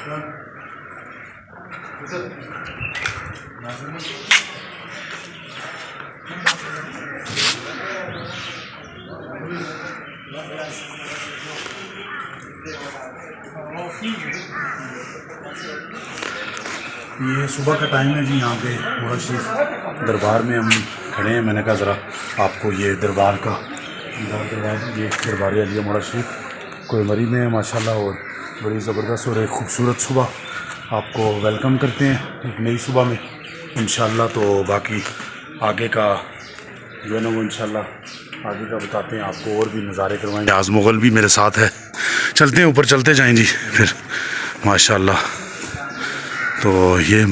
ये सुबह का टाइम है जी। यहाँ पे मोड़ा शरीफ दरबार में हम खड़े हैं। मैंने कहा ज़रा आपको ये दरबार का ये दरबार आलिया मोड़ा शरीफ कोयमरी में है माशाल्लाह, और बड़ी ज़बरदस्त और एक ख़ूबसूरत सुबह आपको वेलकम करते हैं एक नई सुबह में इंशाल्लाह। तो बाकी आगे का जो है ना वो इंशाल्लाह आगे का बताते हैं आपको, और भी नज़ारे करवाएंगे। आज मुग़ल भी मेरे साथ है, चलते हैं ऊपर, चलते जाएँ जी फिर माशाल्लाह। तो ये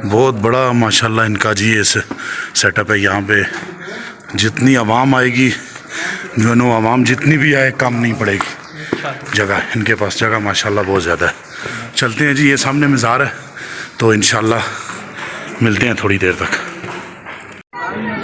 बहुत बड़ा माशाल्लाह इनका जी ये सेटअप है। यहाँ पे जितनी आवाम आएगी जो है ना, आवाम जितनी भी आए कम नहीं पड़ेगी जगह, इनके पास जगह माशाल्लाह बहुत ज़्यादा है। चलते हैं जी, ये सामने मज़ार है, तो इंशाल्लाह मिलते हैं थोड़ी देर तक।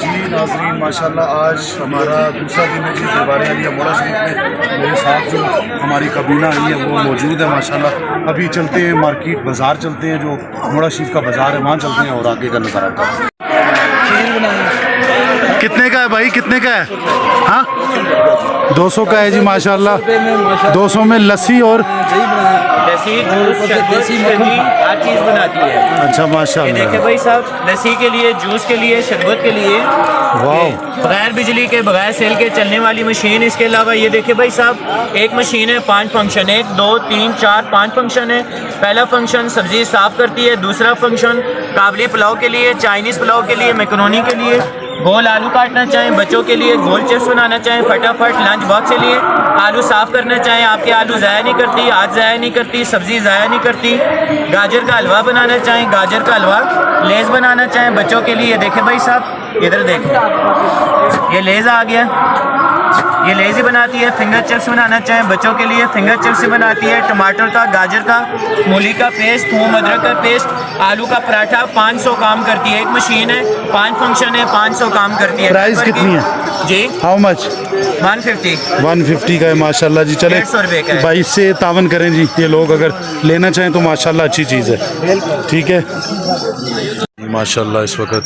जी नाज़रीन माशाल्लाह आज हमारा दूसरा दिन है जी दरबार आलिया मोड़ा शरीफ में। मेरे साथ जो हमारी कबीना आई है वो मौजूद है माशाल्लाह। अभी चलते हैं मार्केट बाज़ार, चलते हैं जो मोड़ा शरीफ का बाज़ार है वहाँ चलते हैं और आगे का नज़ारा होता है। कितने का है भाई, कितने का है? हाँ 200 का है जी माशाल्लाह। 200 में लस्सी और देसी हर चीज़ बनाती है। अच्छा माशाल्लाह। देखिए भाई साहब, लस्सी के लिए, जूस के लिए, शरबत के लिए, वाह, बगैर बिजली के बगैर सेल के चलने वाली मशीन। इसके अलावा ये देखिए भाई साहब, एक मशीन है 5 फंक्शन, 1 2 3 4 5 फंक्शन है। पहला फंक्शन सब्जी साफ़ करती है, दूसरा फंक्शन काबली पुलाव के लिए, चाइनीज़ पुलाव के लिए, मैकरोनी के लिए, गोल आलू काटना चाहें बच्चों के लिए, गोल चिप्स बनाना चाहें, फटाफट लंच बॉक्स के लिए, आलू साफ़ करना चाहें, आपके आलू ज़ाया नहीं करती, आज ज़ाया नहीं करती, सब्ज़ी ज़ाया नहीं करती, गाजर का हलवा बनाना चाहें, गाजर का हलवा, लेज़ बनाना चाहें बच्चों के लिए। देखें भाई साहब, इधर देखें, ये लेज़ आ गया, ये लेज़ ही बनाती है। फिंगर चिप्स बनाना चाहें बच्चों के लिए, फिंगर चिप्स बनाती है। टमाटर का, गाजर का, मूली का पेस्ट, थूम अदरक का पेस्ट, आलू का पराठा, 500 काम करती है। एक मशीन है, 5 फंक्शन है, 500 काम करती है। प्राइस कितनी है जी? How much? 150 का है माशाल्लाह जी। चले 150 रुपये का है। 22 से तावन करें जी, ये लोग अगर लेना चाहें तो माशाल्लाह अच्छी चीज़ है। ठीक है माशाल्लाह। इस वक्त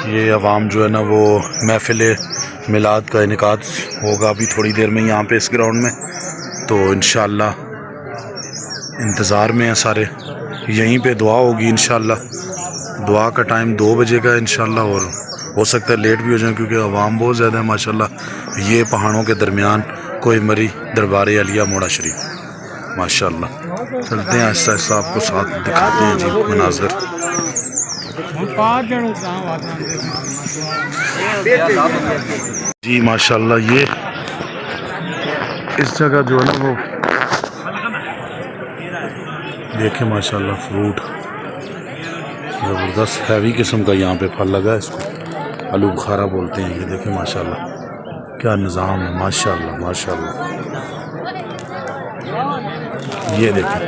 ये अवाम जो है ना वो महफिल मिलाद का इनेकाद होगा अभी थोड़ी देर में यहाँ पे इस ग्राउंड में, तो इंशाल्लाह इंतज़ार में है सारे। यहीं पे दुआ होगी इंशाल्लाह। दुआ का टाइम 2 बजे का इंशाल्लाह, और हो सकता है लेट भी हो जाए क्योंकि अवाम बहुत ज़्यादा है माशाल्लाह। ये पहाड़ों के दरमियान कोयमरी दरबार आलिया मोड़ा शरीफ माशाल्लाह। चलते हैं आहिस्ता आहिस्ता, आपको साथ दिखाते हैं जी मनाज़र। जी माशाल्लाह ये इस जगह जो है ना वो देखें माशाल्लाह, फ्रूट ज़बरदस्त हैवी किस्म का यहाँ पे फल लगा है, इसको आलू बुखारा बोलते हैं। ये देखें माशाल्लाह क्या निज़ाम है माशाल्लाह माशाल्लाह। ये देखें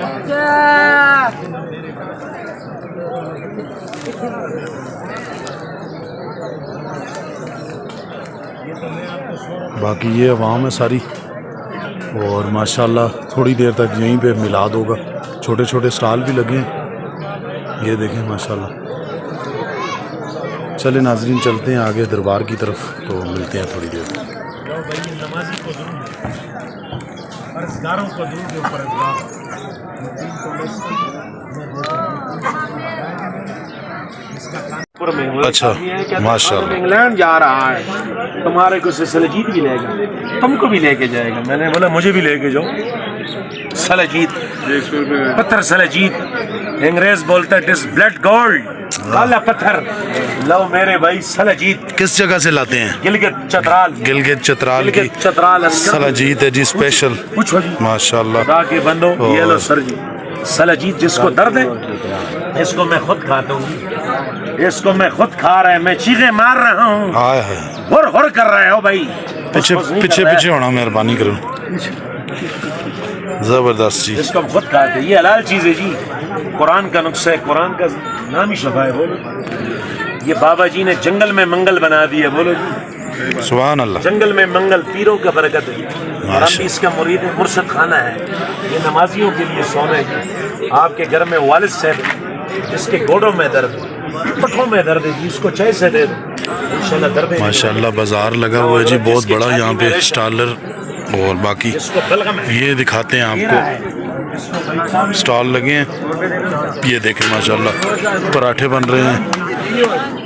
बाकी ये अवाम है सारी, और माशाल्लाह थोड़ी देर तक यहीं पे मिलाद होगा। छोटे छोटे स्टॉल भी लगे हैं, ये देखें माशाल्लाह। चले नाजरीन चलते हैं आगे दरबार की तरफ, तो मिलते हैं थोड़ी देर। अच्छा माशाल्लाह। इंग्लैंड जा रहा है, तुम्हारे को सलजीत भी लेगा, तुमको भी लेके जाएगा। मैंने बोला मुझे भी लेके जाओ। सलजीत, पत्थर सलजीत, अंग्रेज बोलता है इट ब्लड गोल्ड, काला पत्थर। लो मेरे भाई सलजीत किस जगह से लाते हैं? गिलगित चतराल। गिलगित चतराल की सलजीत है जी स्पेशल माशाल्लाह। के बंदो ये लो सर जी सलजीत, जिसको दर्द है इसको मैं खुद खाता हूँ, इसको मैं खुद खा रहा है, मैं चीखें मार रहा हूँ, हुर हुर कर रहे हो भाई। पीछे पीछे पीछे होना मेहरबानी करो, जबरदस्त चीज, इसको खुद खाते। ये हलाल चीज है जी, कुरान का नुस्खा है, कुरान का नाम ही शफा है। बोलो ये बाबा जी ने जंगल में मंगल बना दिया। बोलो जी सुभान अल्लाह। जंगल में मंगल, पीरों का बरकत है। और हम भी इसका मुरीद है। मुर्शद खाना है ये नमाजियों के लिए सोने की। आपके घर में वालिद साहब जिसके गोड़ों में दर्द है, पठों में दर्द है, इसको चाय से दे दो इंशाल्लाह दर्द है। माशाल्लाह बाज़ार लगा हुआ है जी बहुत बड़ा यहाँ पे स्टॉलर। और बाकी ये दिखाते हैं आपको, स्टॉल लगे हैं। ये देखें माशाल्लाह पराठे बन रहे हैं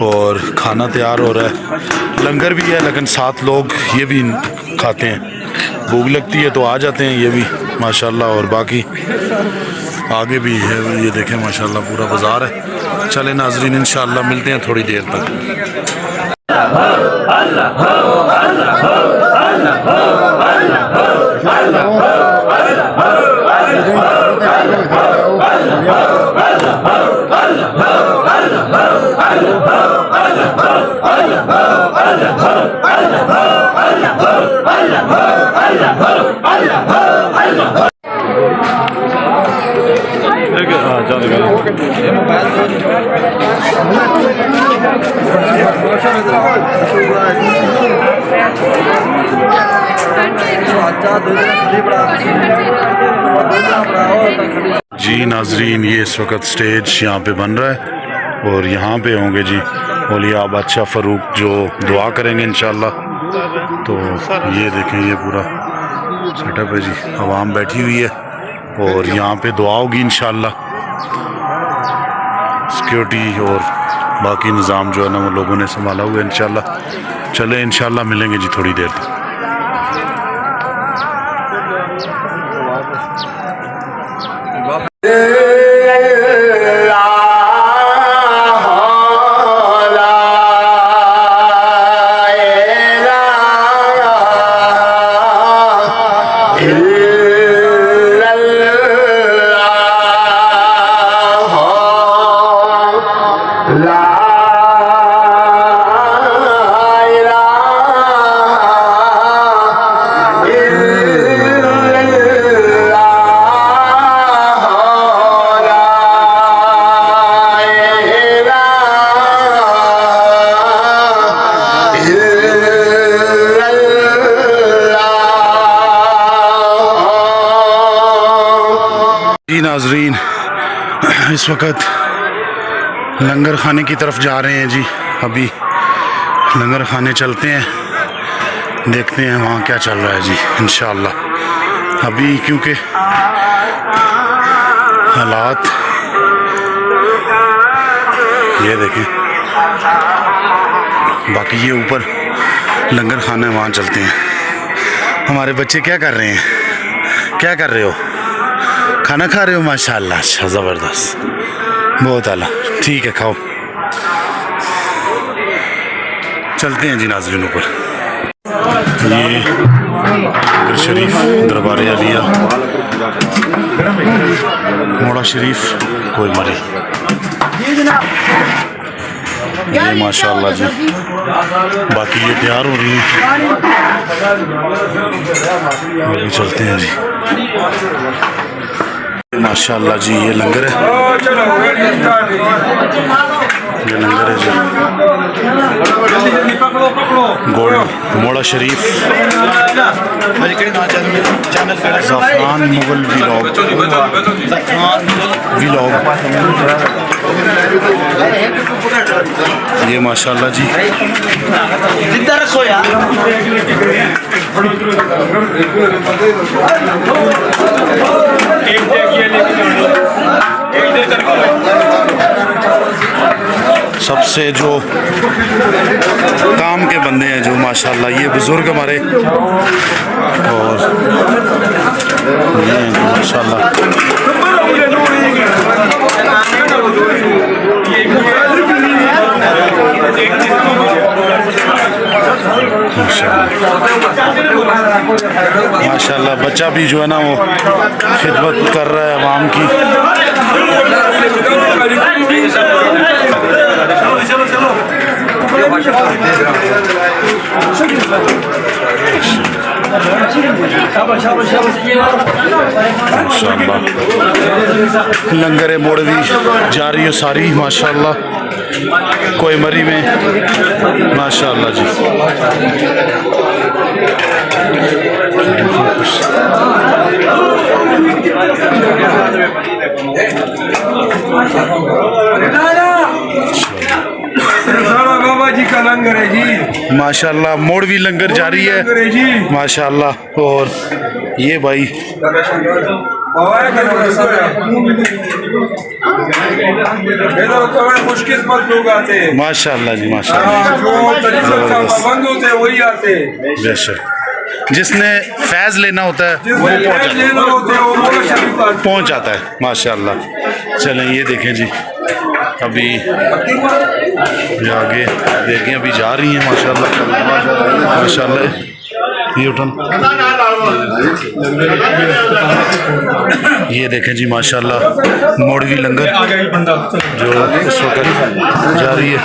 और खाना तैयार हो रहा है। लंगर भी है लेकिन 7 लोग ये भी खाते हैं। भूख लगती है तो आ जाते हैं ये भी माशाल्लाह। और बाकी आगे भी है, ये देखें माशाल्लाह पूरा बाज़ार है। चले नाजरीन इंशाल्लाह मिलते हैं थोड़ी देर तक। जी नाजरीन ये इस वक्त स्टेज यहाँ पे बन रहा है और यहाँ पे होंगे जी औलिया बादशाह फ़ारूक जो दुआ करेंगे इंशाल्लाह। तो ये देखें ये पूरा सेटअप है जी, आवाम बैठी हुई है और यहाँ पे दुआ होगी इंशाल्लाह। सिक्योरिटी और बाकी निज़ाम जो है ना वो लोगों ने संभाला हुआ है इंशाल्लाह। चले इंशाल्लाह मिलेंगे जी थोड़ी देर तक। नाजरीन इस वक्त लंगर खाने की तरफ जा रहे हैं जी। अभी लंगर खाने चलते हैं, देखते हैं वहाँ क्या चल रहा है जी इंशाल्लाह। अभी क्योंकि हालात ये देखें, बाकी ये ऊपर लंगर खाना वहाँ चलते हैं। हमारे बच्चे क्या कर रहे हैं, क्या कर रहे हो, खाना खा रहे हो? माशाल्लाह, अच्छा ज़बरदस्त, बहुत आला, ठीक है खाओ। चलते हैं जी नाज़रीन ऊपर। ये शरीफ दरबार अलिया मोड़ा शरीफ कोई मरी, ये माशाल्लाह जी। बाकी ये तैयार हो रही है, अभी चलते हैं जी। माशाल्लाह जी ये लंगर है, ये लंगर है जी गोड़ मोड़ा शरीफ ज़फ़रान मुगल व्लॉग ये माशाल्लाह जी। सबसे जो काम के बंदे हैं जो माशाल्लाह ये बुजुर्ग हमारे, और ये माशाल्लाह माशाल्लाह बच्चा भी जो है ना वो खिदमत कर रहा है आवाम की। माशाल्लाह लंगर मोड़वी जा रही है सारी माशाल्लाह कोई मरी में माशाल्लाह जी। बाबा जी का लंगर है जी, माशाल्लाह मोड़वी लंगर जारी है माशाल्लाह। और ये भाई खुशकिस्मत लोग आते हैं माशाल्लाह जी माशाल्लाह, पाबंद होते हैं वही आते हैं, बेशक जिसने फैज लेना होता है वो पहुंच जाता है माशाल्लाह। चलें ये देखें जी, अभी ये आगे देखें, अभी जा रही हैं माशाल्लाह माशाल्लाह। ये उठन ये देखें जी माशाल्लाह मोड़वी लंगर जो इस वक्त जा रही है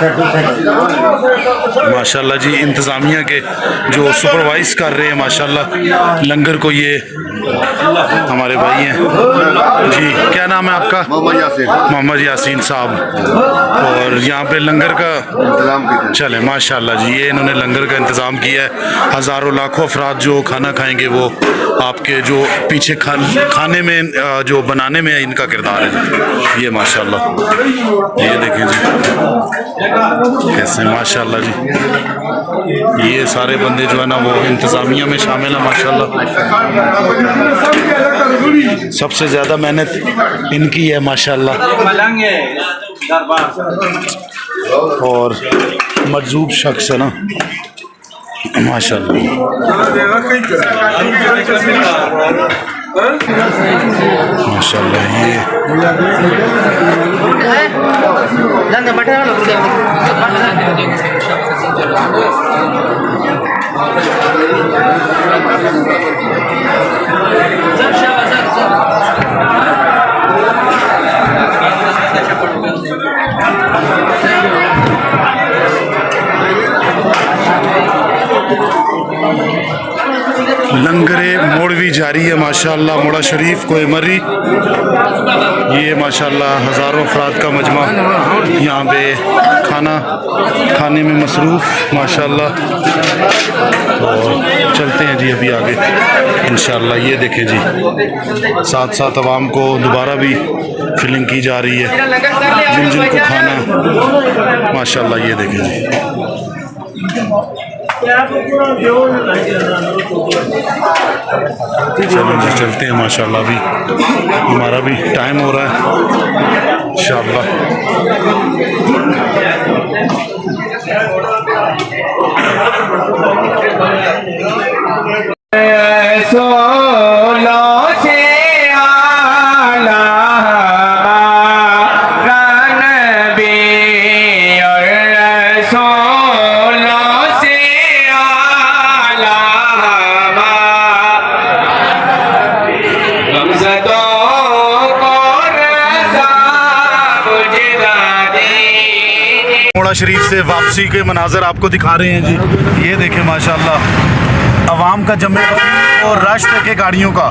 माशाल्लाह जी। इंतज़ामिया के जो सुपरवाइज कर रहे हैं माशाल्लाह लंगर को, ये हमारे भाई हैं जी। क्या नाम है आपका? मोहम्मद यासीन साहब। और यहाँ पे लंगर का चले माशाल्लाह जी, ये इन्होंने लंगर का इंतज़ाम किया है। हज़ारों लाखों अफराद जो खाना खाएंगे वो आपके जो पीछे खाने में जो बनाने में इनका किरदार है जी। ये माशाल्लाह, ये देखें जी कैसे माशाल्लाह जी। ये सारे बंदे जो है ना वो इंतज़ामिया में शामिल है माशाल्लाह। सबसे ज़्यादा मेहनत इनकी है माशाल्लाह। और मजजूब शख्स है ना माशाल्लाह। माशाल्लाह ये लंगरे मोड़वी जारी है माशाल्लाह। मोड़ा शरीफ कोई मरी, ये माशाल्लाह हज़ारों अफराद का मजमा यहाँ पे खाने में मसरूफ़ माशाल्लाह। तो चलते हैं जी अभी आगे इंशाल्लाह। ये देखें जी साथ साथ आवाम को दोबारा भी फिलिंग की जा रही है जिन जिन को खाना माशाल्लाह। ये देखें जी चलो जी चलते हैं माशाल्लाह। अभी हमारा भी टाइम हो रहा है इंशाल्लाह। शरीफ से वापसी के मनाजर आपको दिखा रहे हैं जी। ये देखें माशाल्लाह अवाम का जमे और रश के गाड़ियों का।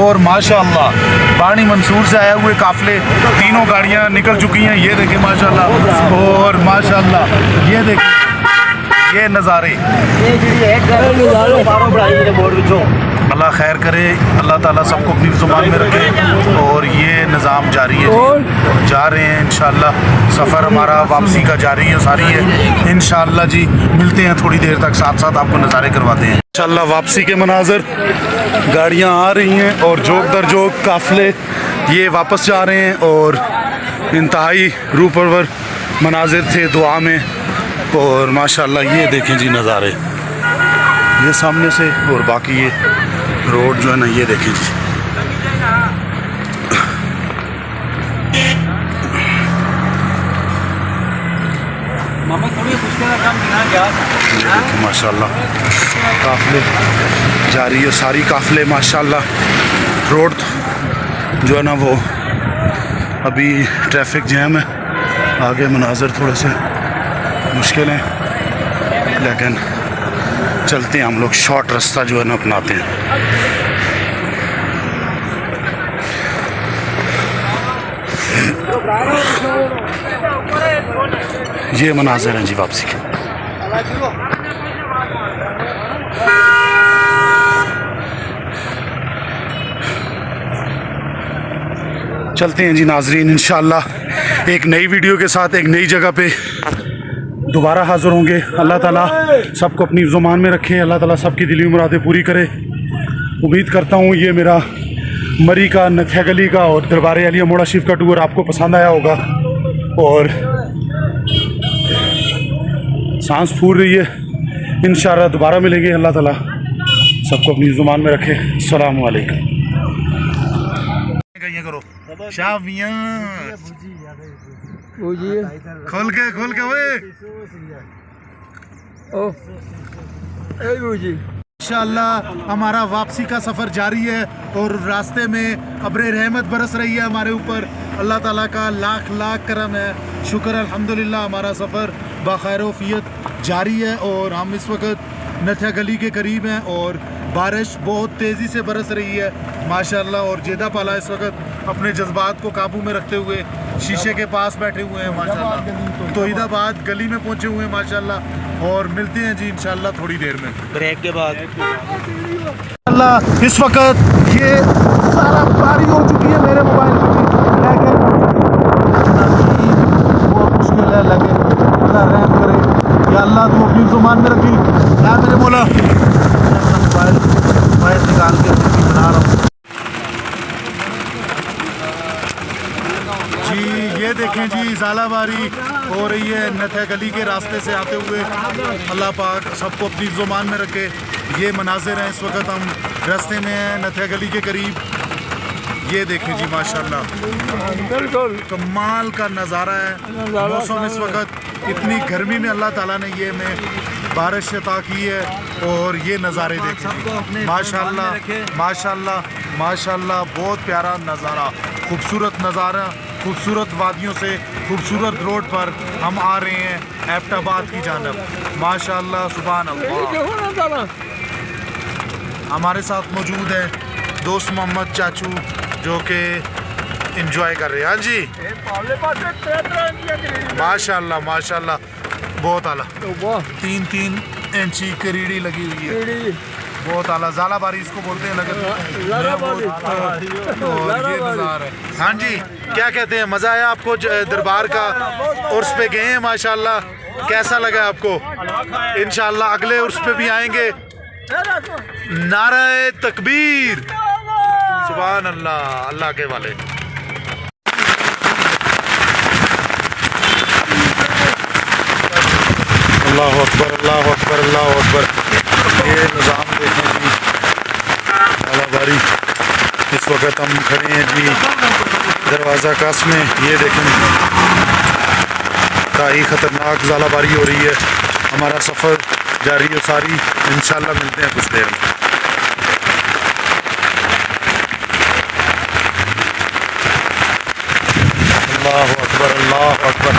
और माशाल्लाह बानी मंसूर से आए हुए काफले तीनों गाड़ियां निकल चुकी हैं। ये देखें माशाल्लाह। और माशाल्लाह ये देखें ये नज़ारे। अल्लाह खैर करे, अल्लाह ताला सबको अपनी ज़ुबान में रखे। और ये निज़ाम जारी है जी, जा रहे हैं इंशाल्लाह। सफ़र हमारा वापसी का जारी है सारी है इंशाल्लाह जी। मिलते हैं थोड़ी देर तक, साथ साथ आपको नज़ारे करवाते हैं इंशाल्लाह। वापसी के मनाज़र, गाड़ियाँ आ रही हैं और जोक दर जोक काफ़िले ये वापस जा रहे हैं। और इंतहाई रूह परवर मनाजिर थे दुआ में। और माशाल्लाह ये देखें जी नज़ारे ये सामने से। और बाकी ये रोड जो है ना ये देखें जी। माशाल्लाह काफ़िले जारी है, सारी काफ़िले माशाल्लाह। रोड जो है ना वो अभी ट्रैफिक जैम है, आगे मनाजर थोड़े से मुश्किल हैं, लेकिन चलते हैं हम लोग। शॉर्ट रास्ता जो है ना अपनाते हैं। ये मनाज़िर हैं जी वापसी के। चलते हैं जी नाजरीन, इंशाअल्लाह एक नई वीडियो के साथ एक नई जगह पे दोबारा हाज़िर होंगे। अल्लाह ताला सबको अपनी ज़ुबान में रखे, अल्लाह ताला सबकी दिली मुरादें पूरी करे। उम्मीद करता हूँ ये मेरा मरी का, नथिया गली का और दरबार अलिया मोड़ा शरीफ का टूर आपको पसंद आया होगा और सांस फूल रही है। इंशाअल्लाह दोबारा मिलेंगे। अल्लाह ताला सबको अपनी ज़ुबान में रखे। अस्सलाम वालेकुम। करो शाह मियां खोल के ओए इंशाअल्लाह हमारा वापसी का सफ़र जारी है और रास्ते में अब्रे रहमत बरस रही है हमारे ऊपर। अल्लाह ताला का लाख लाख करम है, शुक्र अल्हम्दुलिल्लाह। हमारा सफ़र बाखैर वफ़ियत जारी है और हम इस वक्त नथिया गली के करीब हैं और बारिश बहुत तेज़ी से बरस रही है माशाल्लाह। और जेदा पाला इस वक्त अपने जज्बात को काबू में रखते हुए शीशे के पास बैठे हुए हैं माशाल्लाह। तौहीदाबाद गली में पहुंचे हुए हैं माशाल्लाह और मिलते हैं जी इंशाल्लाह थोड़ी देर में ब्रेक के बाद। इस वक्त ये सारा बारी हो चुकी है मेरे मोबाइल की, लेकिन बहुत मुश्किल है। लेकिन अल्लाह रहम करे या अल्लाह तुम अपनी ज़ुबान में रखी। क्या मैंने बोला मोबाइल निकाल के बना रहा हूँ जी। ये देखें जी ज़ालाबारी हो रही है नथिया गली के रास्ते से आते हुए। अल्लाह पाक सबको अपनी ज़ुबान में रखे। ये मनाजिर हैं, इस वक्त हम रास्ते में हैं नथिया गली के करीब। ये देखें जी माशाल्लाह बिल्कुल कमाल का नज़ारा है। मौसम इस वक्त इतनी गर्मी में अल्लाह ताला ने ये में बारिश अता की है और ये नज़ारे देखें माशाल्लाह माशाल्लाह माशाल्लाह। बहुत प्यारा नज़ारा, खूबसूरत नज़ारा, खूबसूरत वादियों से खूबसूरत रोड पर हम आ रहे हैं एबटाबाद की जानब माशाल्लाह सुभान अल्लाह। हमारे साथ मौजूद है दोस्त मोहम्मद चाचू जो कि इंजॉय कर रहे हैं। हाँ जी माशाल्लाह माशाल्लाह बहुत आला। 3-3 इंची करीड़ी लगी हुई है, बहुत आला। ज़ालाबारी इसको बोलते हैं और ये नज़ारा है। हाँ जी क्या कहते हैं, मज़ा आया आपको दरबार का? उर्स पे गए हैं माशाल्लाह, कैसा लगा आपको? इंशाल्लाह अगले उर्स पे भी आएंगे। नारे तकबीर, सुभान अल्लाह, अल्लाह के वाले। अल्लाह अकबर अल्लाह अकबर अल्लाह अकबर। ये निज़ाम देखें जी ज़ालाबारी। इस वक्त हम खड़े हैं जी दरवाज़ा कास में। ये देखें काई ख़तरनाक ज़ालाबारी हो रही है। हमारा सफ़र जारी है सारी, इंशाल्लाह मिलते हैं कुछ देर में। अल्लाह अकबर अल्लाह अकबर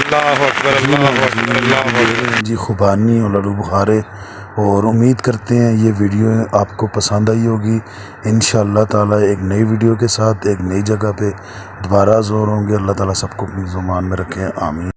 अल्लाह अकबर अल्लाह अकबर अल्लाह अकबर जी। खुबानी और लड़ू बुखारे और उम्मीद करते हैं ये वीडियो आपको पसंद आई होगी। इंशाअल्लाह ताला एक नई वीडियो के साथ एक नई जगह पे दोबारा ज़ोर होंगे। अल्लाह ताला सबको अपनी ज़ुबान में रखें, आमीन।